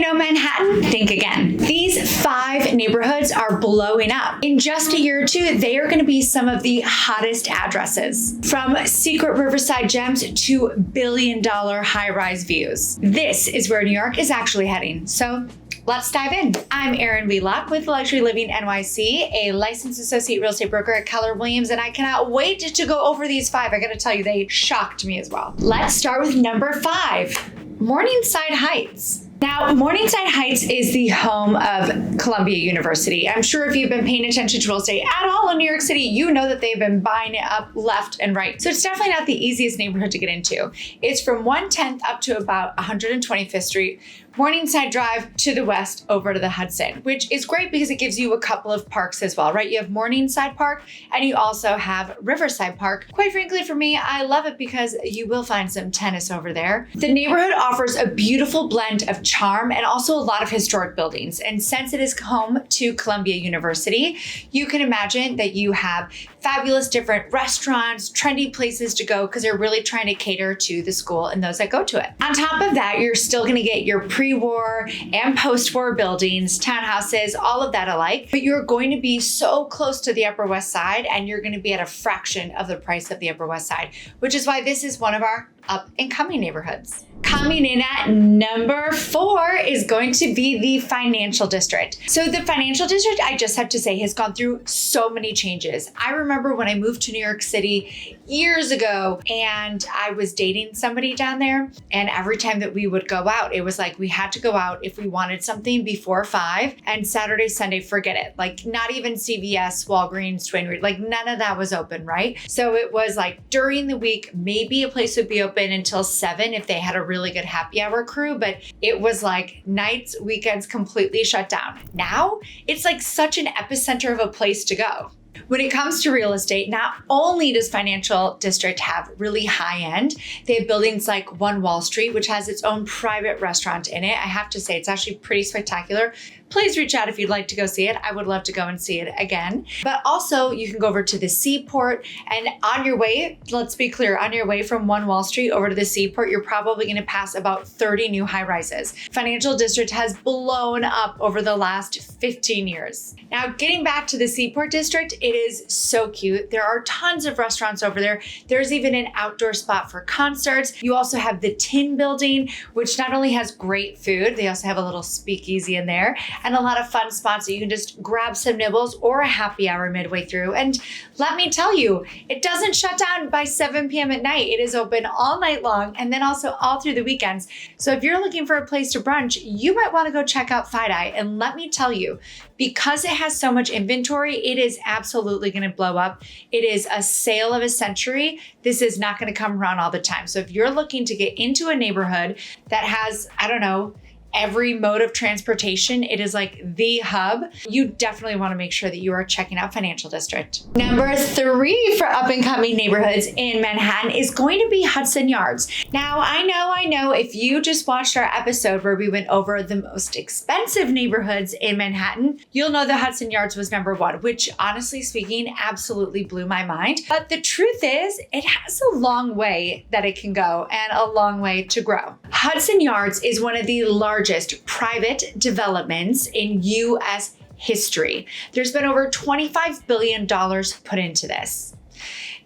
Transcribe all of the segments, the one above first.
you know Manhattan? Think again. These 5 neighborhoods are blowing up. In just a year or two, they are going to be some of the hottest addresses. From secret riverside gems to billion-dollar high-rise views. This is where New York is actually heading. So let's dive in. I'm Erin Wheelock with Luxury Living NYC, a licensed associate real estate broker at Keller Williams, and I cannot wait to go over these 5. I gotta tell you, they shocked me as well. Let's start with number 5, Morningside Heights. Now, Morningside Heights is the home of Columbia University. I'm sure if you've been paying attention to real estate at all in New York City, you know that they've been buying it up left and right. So it's definitely not the easiest neighborhood to get into. It's from 110th up to about 125th Street, Morningside Drive to the west over to the Hudson, which is great because it gives you a couple of parks as well, right? You have Morningside Park and you also have Riverside Park. Quite frankly, for me, I love it because you will find some tennis over there. The neighborhood offers a beautiful blend of charm and also a lot of historic buildings. And since it is home to Columbia University, you can imagine that you have fabulous different restaurants, trendy places to go because they're really trying to cater to the school and those that go to it. On top of that, you're still going to get your pre-war and post-war buildings, townhouses, all of that alike, but you're going to be so close to the Upper West Side and you're going to be at a fraction of the price of the Upper West Side, which is why this is one of our up and coming neighborhoods. Coming in at number 4 is going to be the financial district. So the financial district, I just have to say, has gone through so many changes. I remember when I moved to New York City years ago and I was dating somebody down there, and every time that we would go out, it was like we had to go out if we wanted something before 5, and Saturday, Sunday, forget it. Like not even CVS, Walgreens, Duane Reade, like none of that was open, right? So it was like during the week, maybe a place would be open until 7 if they had a really good happy hour crew, but it was like nights, weekends completely shut down. Now it's like such an epicenter of a place to go. When it comes to real estate, not only does Financial District have really high end, they have buildings like One Wall Street, which has its own private restaurant in it. I have to say, it's actually pretty spectacular. Please reach out if you'd like to go see it. I would love to go and see it again. But also you can go over to the Seaport, and on your way, let's be clear, on your way from One Wall Street over to the Seaport, you're probably going to pass about 30 new high rises. Financial District has blown up over the last 15 years. Now, getting back to the Seaport District, it is so cute. There are tons of restaurants over there. There's even an outdoor spot for concerts. You also have the Tin Building, which not only has great food, they also have a little speakeasy in there, and a lot of fun spots that you can just grab some nibbles or a happy hour midway through. And let me tell you, it doesn't shut down by 7 p.m. at night. It is open all night long and then also all through the weekends. So if you're looking for a place to brunch, you might want to go check out FiDi. And let me tell you, because it has so much inventory, it is absolutely going to blow up. It is a sale of a century. This is not going to come around all the time. So if you're looking to get into a neighborhood that has, I don't know, every mode of transportation, it is like the hub, you definitely want to make sure that you are checking out Financial District. Number 3 for up and coming neighborhoods in Manhattan is going to be Hudson Yards. Now, I know if you just watched our episode where we went over the most expensive neighborhoods in Manhattan, you'll know that Hudson Yards was number 1, which honestly speaking, absolutely blew my mind. But the truth is, it has a long way that it can go and a long way to grow. Hudson Yards is one of the largest private developments in U.S. history. There's been over $25 billion put into this.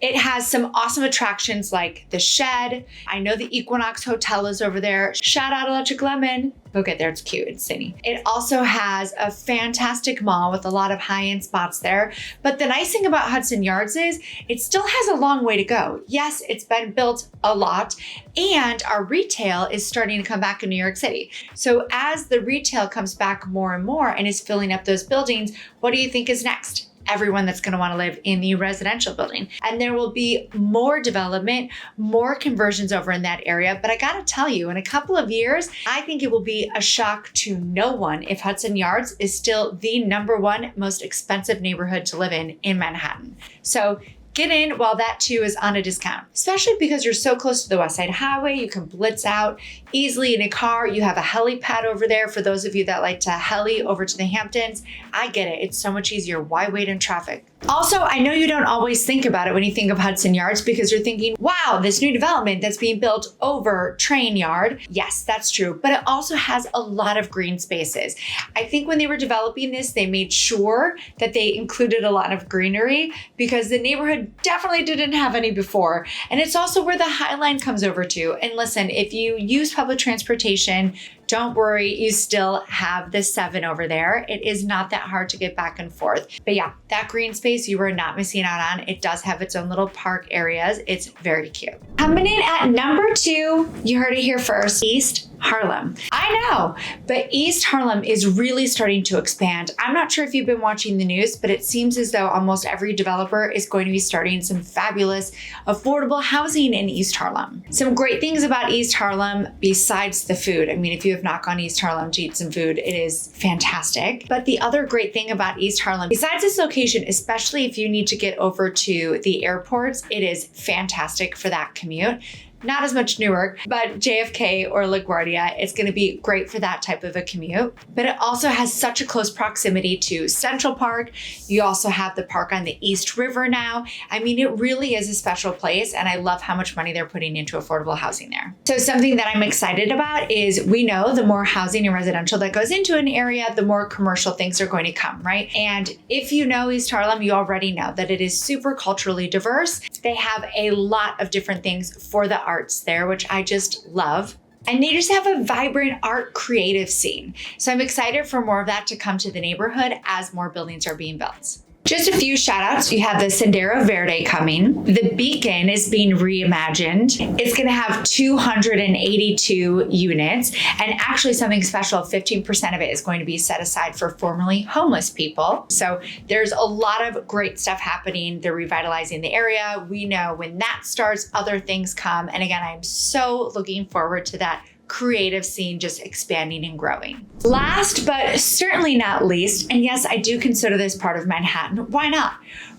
It has some awesome attractions like the Shed. I know the Equinox Hotel is over there. Shout out Electric Lemon. Go get there, it's cute, it's city. It also has a fantastic mall with a lot of high-end spots there. But the nice thing about Hudson Yards is it still has a long way to go. Yes, it's been built a lot, and our retail is starting to come back in New York City. So as the retail comes back more and more and is filling up those buildings, what do you think is next? Everyone that's going to want to live in the residential building. And there will be more development, more conversions over in that area. But I got to tell you, in a couple of years, I think it will be a shock to no one if Hudson Yards is still the number 1 most expensive neighborhood to live in Manhattan. So get in while that too is on a discount, especially because you're so close to the West Side Highway. You can blitz out easily in a car. You have a helipad over there for those of you that like to heli over to the Hamptons. I get it. It's so much easier. Why wait in traffic? Also, I know you don't always think about it when you think of Hudson Yards because you're thinking, wow, this new development that's being built over Train Yard. Yes, that's true, but it also has a lot of green spaces. I think when they were developing this, they made sure that they included a lot of greenery because the neighborhood definitely didn't have any before. And it's also where the High Line comes over to. And listen, if you use public transportation, don't worry, you still have the 7 over there. It is not that hard to get back and forth. But yeah, that green space you are not missing out on. It does have its own little park areas. It's very cute. Coming in at number 2, you heard it here first, East Harlem. I know, but East Harlem is really starting to expand. I'm not sure if you've been watching the news, but it seems as though almost every developer is going to be starting some fabulous affordable housing in East Harlem. Some great things about East Harlem besides the food. I mean, if you have not gone East Harlem to eat some food, it is fantastic. But the other great thing about East Harlem, besides its location, especially if you need to get over to the airports, it is fantastic for that commute. Not as much Newark, but JFK or LaGuardia, it's going to be great for that type of a commute. But it also has such a close proximity to Central Park. You also have the park on the East River now. I mean, it really is a special place, and I love how much money they're putting into affordable housing there. So something that I'm excited about is we know the more housing and residential that goes into an area, the more commercial things are going to come, right? And if you know East Harlem, you already know that it is super culturally diverse. They have a lot of different things for the arts there, which I just love. And they just have a vibrant art creative scene. So I'm excited for more of that to come to the neighborhood as more buildings are being built. Just a few shout outs. You have the Sendero Verde coming. The Beacon is being reimagined. It's going to have 282 units. And actually something special, 15% of it is going to be set aside for formerly homeless people. So there's a lot of great stuff happening. They're revitalizing the area. We know when that starts, other things come. And again, I'm so looking forward to that creative scene just expanding and growing. Last but certainly not least, and yes, I do consider this part of Manhattan. Why not?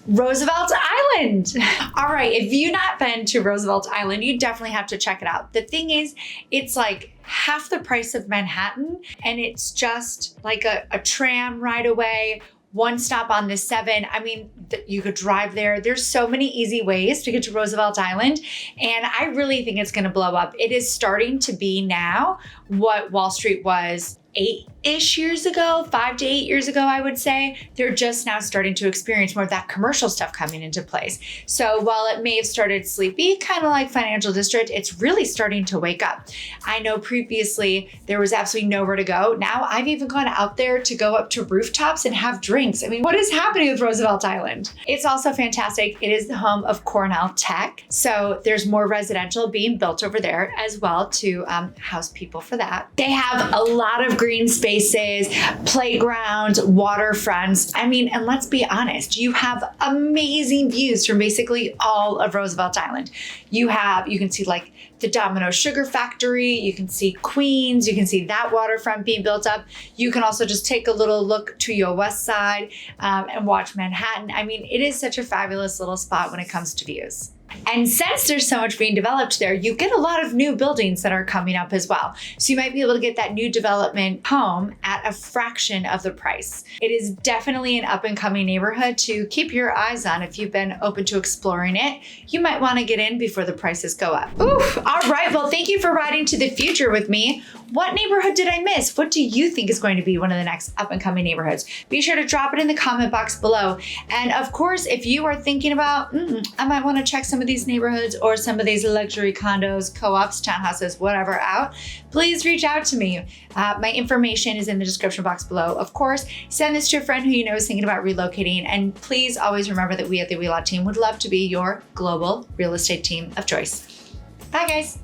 Roosevelt Island. All right, if you've not been to Roosevelt Island, you definitely have to check it out. The thing is, it's like half the price of Manhattan, and it's just like a tram ride away, one stop on the 7. I mean, you could drive there. There's so many easy ways to get to Roosevelt Island. And I really think it's going to blow up. It is starting to be now what Wall Street was 8-ish years ago, 5 to 8 years ago, I would say. They're just now starting to experience more of that commercial stuff coming into place. So while it may have started sleepy, kind of like Financial District, it's really starting to wake up. I know previously there was absolutely nowhere to go. Now I've even gone out there to go up to rooftops and have drinks. I mean, what is happening with Roosevelt Island? It's also fantastic. It is the home of Cornell Tech. So there's more residential being built over there as well to house people for that. They have a lot of green spaces, playgrounds, waterfronts. I mean, and let's be honest, you have amazing views from basically all of Roosevelt Island. You can see like the Domino Sugar Factory, you can see Queens, you can see that waterfront being built up. You can also just take a little look to your west side and watch Manhattan. I mean, it is such a fabulous little spot when it comes to views. And since there's so much being developed there, you get a lot of new buildings that are coming up as well. So you might be able to get that new development home at a fraction of the price. It is definitely an up and coming neighborhood to keep your eyes on. If you've been open to exploring it, you might want to get in before the prices go up. Oof. All right. Well, thank you for riding to the future with me. What neighborhood did I miss? What do you think is going to be one of the next up and coming neighborhoods? Be sure to drop it in the comment box below. And of course, if you are thinking about, I might want to check some of these neighborhoods or some of these luxury condos, co-ops, townhouses, whatever out, please reach out to me. My information is in the description box below. Of course, send this to a friend who you know is thinking about relocating. And please always remember that we at the Wheelot team would love to be your global real estate team of choice. Bye, guys.